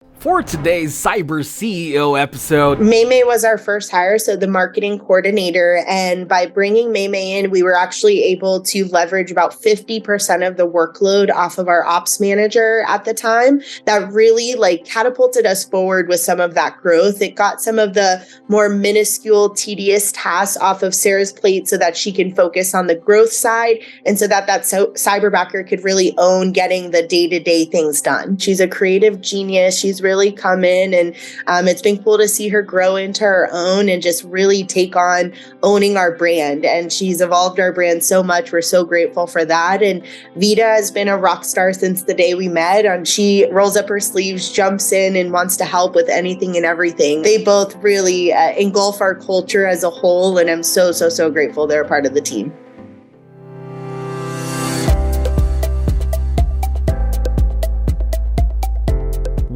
For today's Cyber CEO episode, Maymay was our first hire, so the marketing coordinator. And by bringing Maymay in, we were actually able to leverage about 50% of the workload off of our ops manager at the time. That really catapulted us forward with some of that growth. It got some of the more minuscule, tedious tasks off of Sarah's plate so that she can focus on the growth side and so that Cyberbacker could really own getting the day-to-day things done. She's a creative genius. She's really come in, and it's been cool to see her grow into her own and just really take on owning our brand. And she's evolved our brand so much. We're so grateful for that. And Vita has been a rock star since the day we met. And she rolls up her sleeves, jumps in, and wants to help with anything and everything. They both really engulf our culture as a whole. And I'm so grateful they're a part of the team.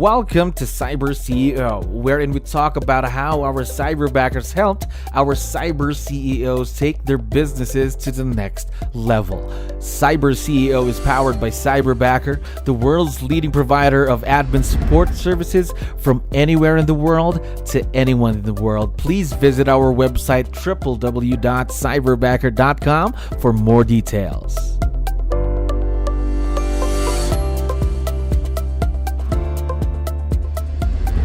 welcome to Cyber CEO, wherein we talk about how our cyberbackers helped our cyber CEOs take their businesses to the next level. Cyber CEO is powered by Cyberbacker, the world's leading provider of admin support services from anywhere in the world to anyone in the world. Please visit our website www.cyberbacker.com for more details.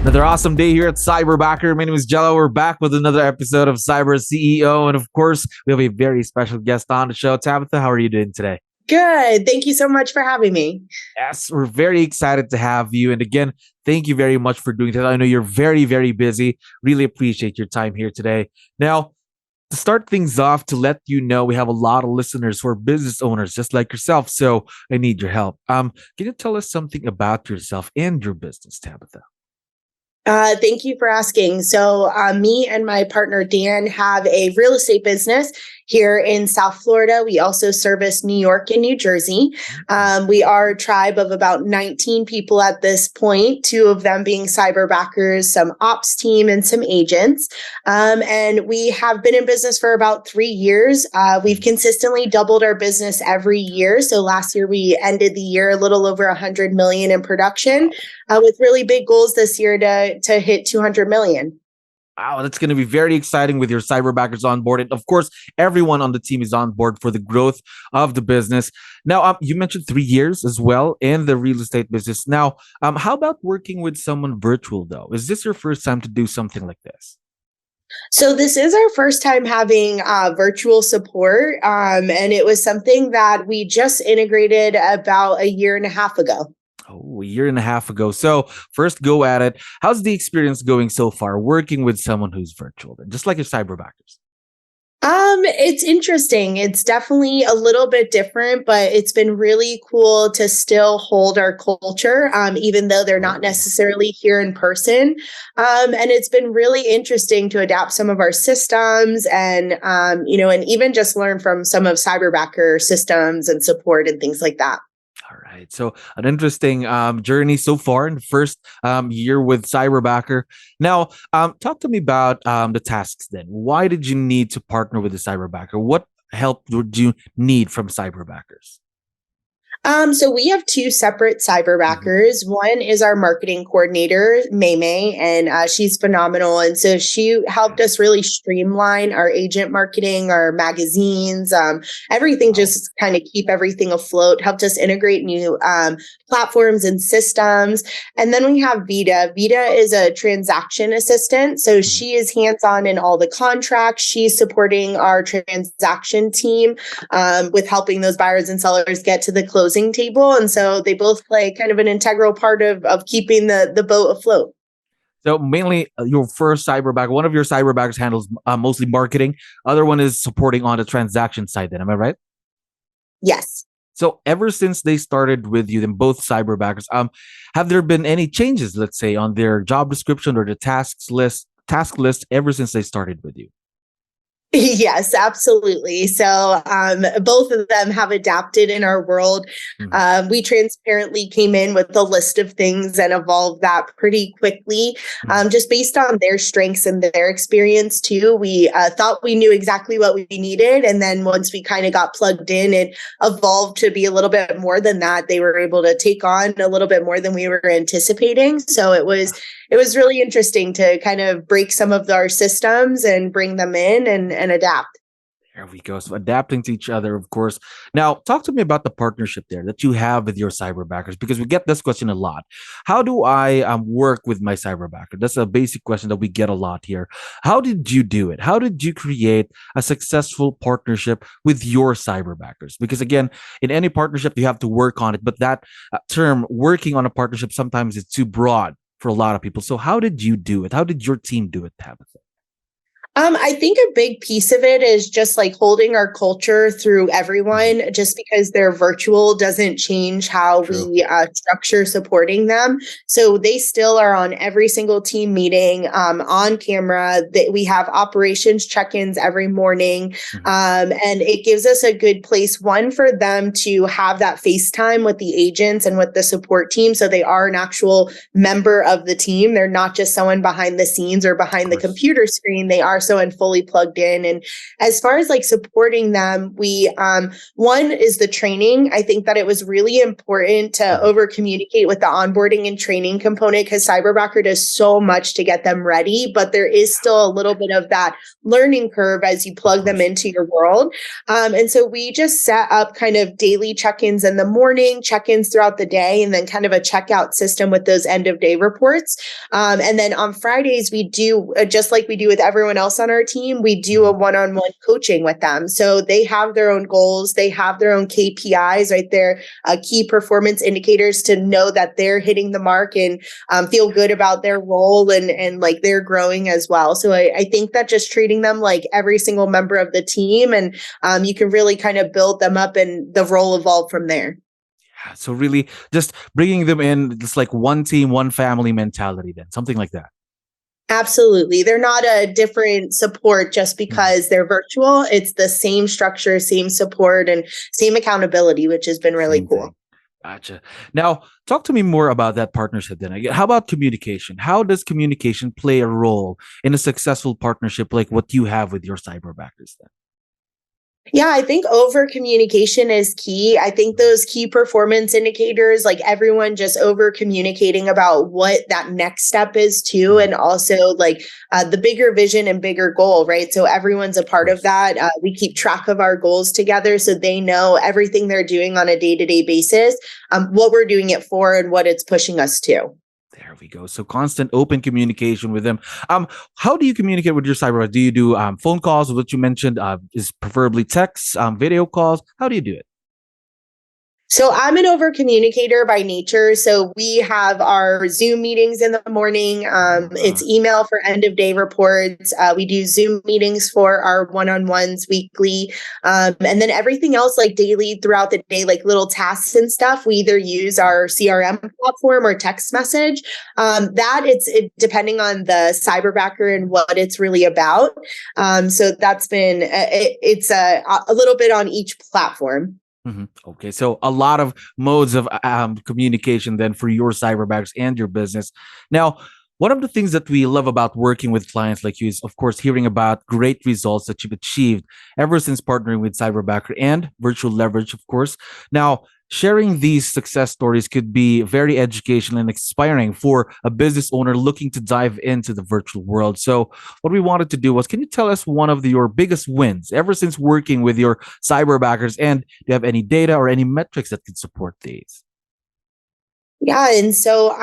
Another awesome day here at Cyberbacker. My name is Jello. We're back with another episode of Cyber CEO. And of course, we have a very special guest on the show. Tabatha, how are you doing today? Good. Thank you so much for having me. Yes, we're very excited to have you. And again, thank you very much for doing this. I know you're very, very busy. Really appreciate your time here today. Now, to start things off, to let you know, we have a lot of listeners who are business owners just like yourself. So I need your help. Can you tell us something about yourself and your business, Tabatha? Thank you for asking. So me and my partner, Dan, have a real estate business here in South Florida. We also service New York and New Jersey. We are a tribe of about 19 people at this point, 2 of them being cyberbackers, some ops team, and some agents. And we have been in business for about 3 years. We've consistently doubled our business every year. So last year, we ended the year a little over 100 million in production, with really big goals this year to hit 200 million. Wow, that's going to be very exciting with your cyberbackers on board. And of course, everyone on the team is on board for the growth of the business. Now, you mentioned 3 years as well in the real estate business. Now, how about working with someone virtual though? Is this your first time to do something like this? So this is our first time having virtual support. And it was something that we just integrated about a year and a half ago. Oh, a year and a half ago. So first go at it. How's the experience going so far working with someone who's virtual, then, just like your cyberbackers? It's interesting. It's definitely a little bit different, but it's been really cool to still hold our culture, even though they're not necessarily here in person. And it's been really interesting to adapt some of our systems and even just learn from some of Cyberbacker systems and support and things like that. All right. So an interesting journey so far in the first year with Cyberbacker. Now, talk to me about the tasks then. Why did you need to partner with the Cyberbacker? What help would you need from Cyberbackers? So we have 2 separate cyberbackers. One is our marketing coordinator, Maymay, and she's phenomenal. And so she helped us really streamline our agent marketing, our magazines, everything, just kind of keep everything afloat, helped us integrate new platforms and systems. And then we have Vita. Vita is a transaction assistant. So she is hands-on in all the contracts. She's supporting our transaction team with helping those buyers and sellers get to the closing table. And so they both play kind of an integral part of keeping the boat afloat. So mainly your first cyberbacker, one of your cyberbackers handles mostly marketing. Other one is supporting on the transaction side then. Am I right? Yes. So ever since they started with you, then both cyberbackers, have there been any changes, let's say, on their job description or the task list ever since they started with you? Yes, absolutely. So both of them have adapted in our world. Mhm. We transparently came in with a list of things and evolved that pretty quickly, Mhm. just based on their strengths and their experience too. We thought we knew exactly what we needed, and then once we kind of got plugged in, it evolved to be a little bit more than that. They were able to take on a little bit more than we were anticipating. So it was really interesting to kind of break some of our systems and bring them in and adapt. There we go. So adapting to each other, of course. Now, talk to me about the partnership there that you have with your cyberbackers, because we get this question a lot. How do I work with my cyberbacker? That's a basic question that we get a lot here. How did you do it? How did you create a successful partnership with your cyberbackers? Because again, in any partnership, you have to work on it, but that term working on a partnership sometimes is too broad for a lot of people. So how did you do it? How did your team do it, Tabitha? I think a big piece of it is just like holding our culture through Mhm. everyone. Just because they're virtual doesn't change how True. we structure supporting them. So they still are on every single team meeting, on camera. That we have operations check-ins every morning, Mhm. and it gives us a good place, one, for them to have that FaceTime with the agents and with the support team, so they are an actual member of the team. They're not just someone behind the scenes or Of behind the course. computer screen. They are someone fully plugged in. And as far as like supporting them, we one is the training. I think that it was really important to Mhm. over communicate with the onboarding and training component, because Cyberbacker does so much to get them ready, but there is still a little bit of that learning curve as you Of plug them course. into your world. And so we just set up kind of daily check-ins in the morning, check-ins throughout the day, and then kind of a checkout system with those end of day reports. And then on Fridays, we do, just like we do with everyone else on our team, we do a Mhm. one-on-one coaching with them. So they have their own goals, they have their own KPIs, right there, key performance indicators, to know that they're hitting the mark and feel good about their role, and like they're growing as well. So I think that just treating them like every single member of the team, and you can really kind of build them up, and the role evolve from there. Yeah, so really just bringing them in, just like one team, one family mentality, then something like that. Absolutely. They're not a different support just Mhm. because they're virtual. It's the same structure, same support, and same accountability, which has been really Same cool. thing. Gotcha. Now, talk to me more about that partnership then. Again, how about communication? How does communication play a role in a successful partnership like what you have with your cyberbackers then? Yeah, I think over communication is key. I think Mhm. those key performance indicators, like everyone just over communicating about what that next step is too, Mhm. and also like the bigger vision and bigger goal, right? So everyone's a Of part of course. that. We keep track of our goals together, so they know everything they're doing on a day to day basis, what we're doing it for, and what it's pushing us to. There we go. So constant open communication with them. How do you communicate with your cyber? Do you do phone calls? What you mentioned is preferably text, video calls. How do you do it? So I'm an over communicator by nature. So we have our Zoom meetings in the morning. It's Uh, email for end of day reports. We do Zoom meetings for our one-on-ones weekly. And then everything else like daily throughout the day, like little tasks and stuff, we either use mhm. our CRM platform or text message. That depending on the cyberbacker and what it's really about. So that's been, it's a little bit on each platform. Mhm. Okay, so a lot of modes of communication then for your cyberbacks and your business. Now, one of the things that we love about working with clients like you is, of course, hearing about great results that you've achieved ever since partnering with Cyberbacker and Virtual Leverage, of course. Now, sharing these success stories could be very educational and inspiring for a business owner looking to dive into the virtual world. So, what we wanted to do was, can you tell us one of your biggest wins ever since working with your cyberbackers, and do you have any data or any metrics that could support these? Yeah, and so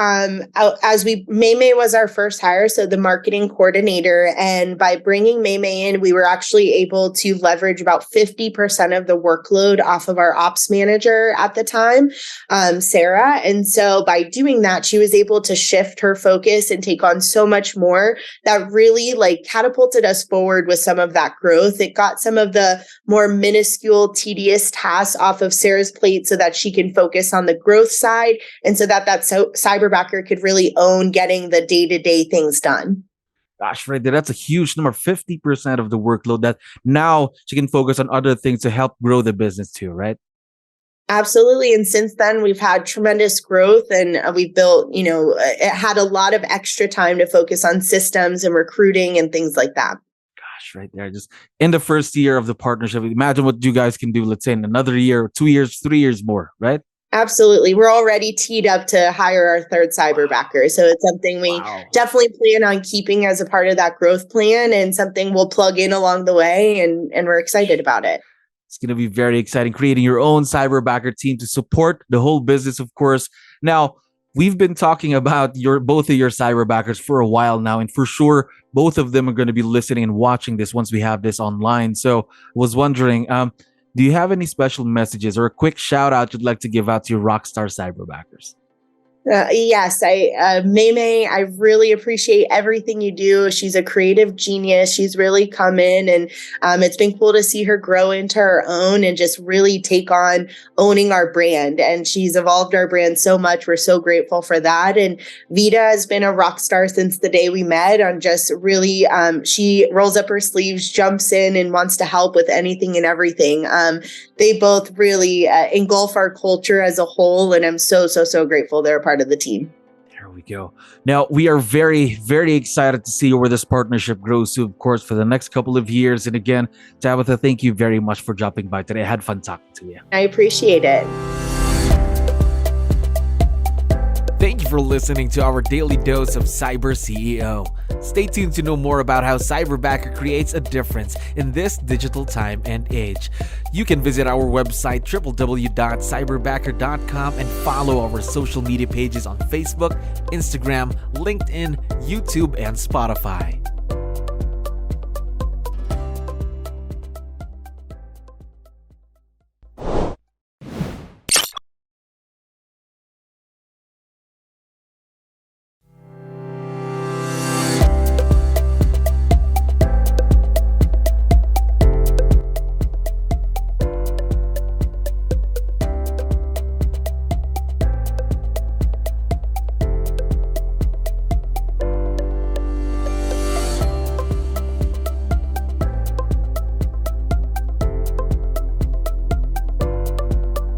as we Maymay was our first hire, so the marketing coordinator, and by bringing Maymay in, we were actually able to leverage about 50% of the workload off of our ops manager at the time, Sarah. And so by doing that, she was able to shift her focus and take on so much more that really like catapulted us forward with some of that growth. It got some of the more minuscule, tedious tasks off of Sarah's plate so that she can focus on the growth side, and so that cyberbacker could really own getting the day-to-day things done. Gosh, right there, that's a huge number, 50% of the workload that now she can focus on other things to help grow the business too, right? Absolutely. And since then, we've had tremendous growth and we've built, it had a lot of extra time to focus on systems and recruiting and things like that. Gosh, right there, just in the first year of the partnership, imagine what you guys can do, let's say in another year, 2 years, 3 years more, right? Absolutely. We're already teed up to hire our third cyberbacker. So it's something we definitely plan on keeping as a part of that growth plan and something we'll plug in along the way. And we're excited about it. It's going to be very exciting, creating your own cyberbacker team to support the whole business, of course. Now, we've been talking about both of your cyberbackers for a while now, and for sure, both of them are going to be listening and watching this once we have this online. So I was wondering, do you have any special messages or a quick shout out you'd like to give out to your rockstar cyberbackers? Yes, May, I really appreciate everything you do. She's a creative genius. She's really come in and it's been cool to see her grow into her own and just really take on owning our brand. And she's evolved our brand so much. We're so grateful for that. And Vita has been a rock star since the day we met on just really, she rolls up her sleeves, jumps in and wants to help with anything and everything. They both really engulf our culture as a whole. And I'm so grateful they're a part of the team. There we go. Now, we are very, very excited to see where this partnership grows to, of course, for the next couple of years. And again, Tabatha, thank you very much for dropping by today. I had fun talking to you. I appreciate it. Thank you for listening to our daily dose of Cyber CEO. Stay tuned to know more about how Cyberbacker creates a difference in this digital time and age. You can visit our website www.cyberbacker.com and follow our social media pages on Facebook, Instagram, LinkedIn, YouTube, and Spotify.